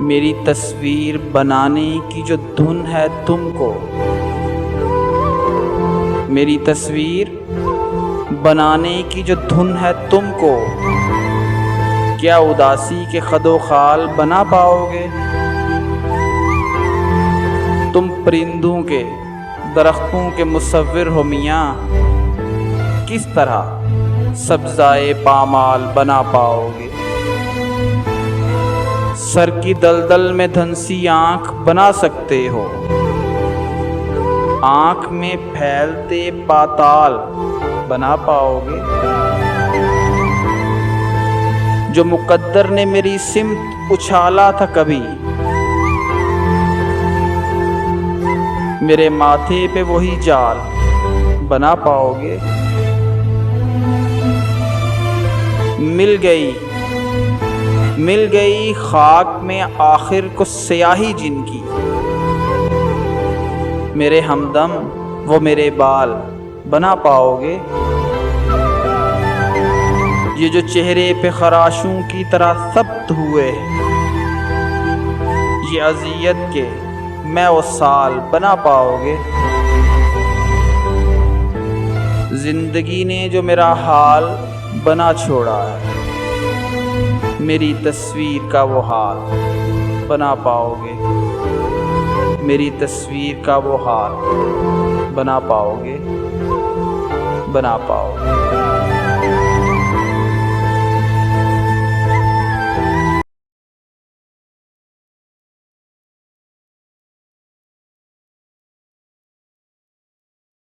मेरी तस्वीर बनाने की जो धुन है तुमको, मेरी तस्वीर बनाने की जो धुन है तुमको, क्या उदासी के खदो खाल बना पाओगे? तुम परिंदों के, दरख्तों के मुसव्विर हो मियाँ, किस तरह सब्ज़ाए पामाल बना पाओगे? सर की दलदल में धंसी आँख बना सकते हो, आँख में फैलते पाताल बना पाओगे? जो मुकद्दर ने मेरी सिमत उछाला था कभी, मेरे माथे पे वही जाल बना पाओगे? मिल गई खाक में आखिर को स्याही जिनकी, मेरे हमदम वो मेरे बाल बना पाओगे? ये जो चेहरे पे खराशों की तरह सब्त हुए, ये अज़ियत के मैं वो साल बना पाओगे? जिंदगी ने जो मेरा हाल बना छोड़ा है, मेरी तस्वीर का वो हाल बना पाओगे? मेरी तस्वीर का वो हाल बना पाओगे?